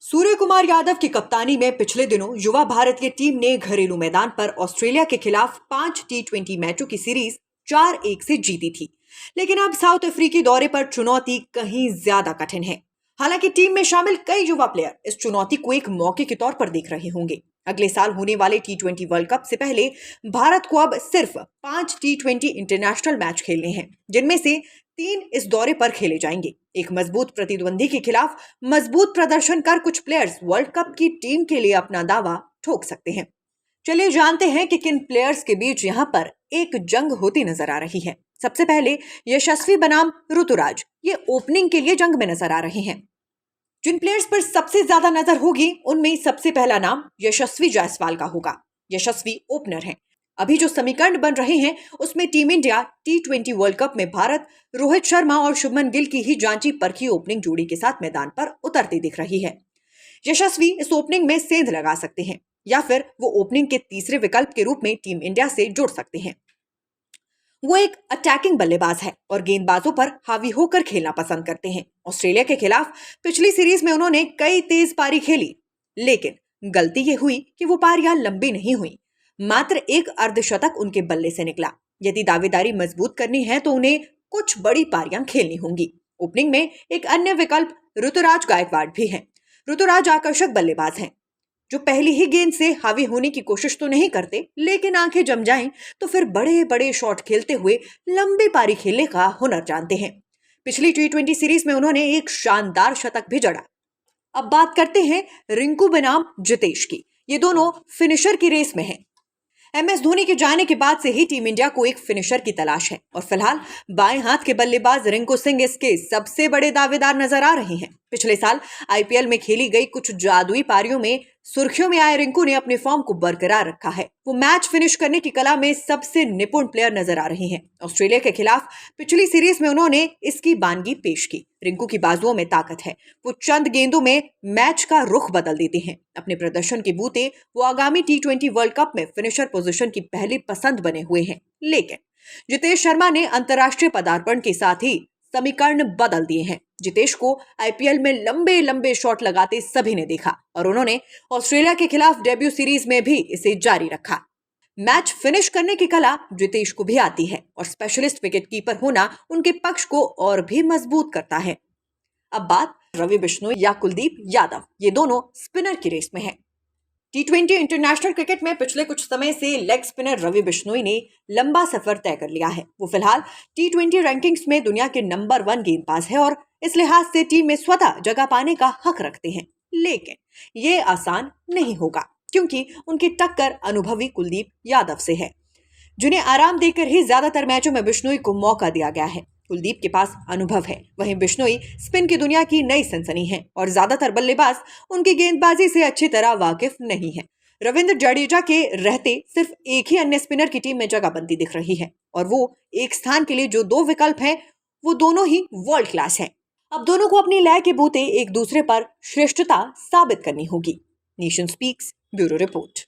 सूर्य कुमार यादव की कप्तानी में पिछले दिनों युवा भारतीय टीम ने घरेलू मैदान पर ऑस्ट्रेलिया के खिलाफ 5 टी20 मैचों की सीरीज 4-1 से जीती थी। लेकिन अब साउथ अफ्रीकी दौरे पर चुनौती कहीं ज्यादा कठिन है। हालांकि टीम में शामिल कई युवा प्लेयर इस चुनौती को एक मौके के तौर पर देख रहे होंगे। अगले साल होने वाले टी20 वर्ल्ड कप से पहले भारत को अब सिर्फ 5 टी20 इंटरनेशनल मैच खेलने हैं, जिनमें से 3 इस दौरे पर खेले जाएंगे। एक मजबूत प्रतिद्वंदी के खिलाफ मजबूत प्रदर्शन कर कुछ प्लेयर्स वर्ल्ड कप की टीम के लिए अपना दावा ठोक सकते हैं। चलिए जानते हैं कि किन प्लेयर्स के बीच यहां पर एक जंग होती नजर आ रही है। सबसे पहले यशस्वी बनाम ऋतुराज, ये ओपनिंग के लिए जंग में नजर आ रहे हैं। जिन प्लेयर्स पर सबसे ज्यादा नजर होगी उनमें सबसे पहला नाम यशस्वी जायसवाल का होगा। यशस्वी ओपनर हैं। अभी जो समीकरण बन रहे हैं उसमें टीम इंडिया टी20 वर्ल्ड कप में भारत रोहित शर्मा और शुभमन गिल की ही जांची परखी ओपनिंग जोड़ी के साथ मैदान पर उतरती दिख रही है। यशस्वी इस ओपनिंग में सेंध लगा सकते हैं या फिर वो ओपनिंग के तीसरे विकल्प के रूप में टीम इंडिया से जुड़ सकते हैं। वो एक अटैकिंग बल्लेबाज है और गेंदबाजों पर हावी होकर खेलना पसंद करते हैं। ऑस्ट्रेलिया के खिलाफ पिछली सीरीज में उन्होंने कई तेज पारी खेली, लेकिन गलती ये हुई कि वो पारियां लंबी नहीं हुई। मात्र एक अर्धशतक उनके बल्ले से निकला। यदि दावेदारी मजबूत करनी है तो उन्हें कुछ बड़ी पारियां खेलनी होंगी। ओपनिंग में एक अन्य विकल्प ऋतुराज गायकवाड़ भी है। ऋतुराज आकर्षक बल्लेबाज हैं, जो पहली ही गेंद से हावी होने की कोशिश तो नहीं करते, लेकिन आंखें जम जाएं तो फिर बड़े बड़े शॉट खेलते हुए लंबी पारी खेलने का हुनर जानते हैं। पिछली टी20 सीरीज में उन्होंने एक शानदार शतक भी जड़ा। अब बात करते हैं रिंकू बनाम जितेश की। ये दोनों फिनिशर की रेस में हैं। MS धोनी के जाने के बाद से ही टीम इंडिया को एक फिनिशर की तलाश है और फिलहाल बाएं हाथ के बल्लेबाज रिंकू सिंह इसके सबसे बड़े दावेदार नजर आ रहे हैं। पिछले साल IPL में खेली गई कुछ जादुई पारियों में सुर्खियों में आए रिंकू ने अपने फॉर्म को बरकरार रखा है। वो मैच फिनिश करने की कला में सबसे निपुण प्लेयर नजर आ रहे हैं। ऑस्ट्रेलिया के खिलाफ पिछली सीरीज में उन्होंने इसकी बानगी पेश की। रिंकू की बाजुओं में ताकत है। वो चंद गेंदों में मैच का रुख बदल देते हैं। अपने प्रदर्शन के बूते वो आगामी टी20 वर्ल्ड कप में फिनिशर पोजीशन की पहली पसंद बने हुए हैं। लेकिन जितेश शर्मा ने अंतर्राष्ट्रीय पदार्पण के साथ ही समीकरण बदल दिए हैं। जितेश को IPL में लंबे लंबे शॉट लगाते सभी ने देखा और उन्होंने ऑस्ट्रेलिया के खिलाफ डेब्यू सीरीज में भी इसे जारी रखा। मैच फिनिश करने की कला जितेश को भी आती है और स्पेशलिस्ट विकेटकीपर होना उनके पक्ष को और भी मजबूत करता है। अब बात रवि बिश्नोई या कुलदीप यादव, ये दोनों स्पिनर की रेस में हैं। टी20 इंटरनेशनल क्रिकेट में पिछले कुछ समय से लेग स्पिनर रवि बिश्नोई ने लंबा सफर तय कर लिया है। वो फिलहाल टी20 रैंकिंग्स में दुनिया के नंबर 1 गेंदबाज है और इस लिहाज से टीम में स्वतः जगह पाने का हक रखते हैं। लेकिन ये आसान नहीं होगा क्योंकि उनकी टक्कर अनुभवी कुलदीप यादव से है, जिन्हें आराम देकर ही ज्यादातर मैचों में बिश्नोई को मौका दिया गया है। कुलदीप के पास अनुभव है, वहीं बिश्नोई स्पिन की दुनिया की नई सनसनी है और ज्यादातर बल्लेबाज उनकी गेंदबाजी से अच्छी तरह वाकिफ नहीं है। रविंद्र जडेजा के रहते सिर्फ एक ही अन्य स्पिनर की टीम में जगह बनती दिख रही है और वो एक स्थान के लिए जो 2 विकल्प हैं वो दोनों ही वर्ल्ड क्लास हैं। अब दोनों को अपनी लय के बूते एक दूसरे पर श्रेष्ठता साबित करनी होगी। Nation speaks bureau report.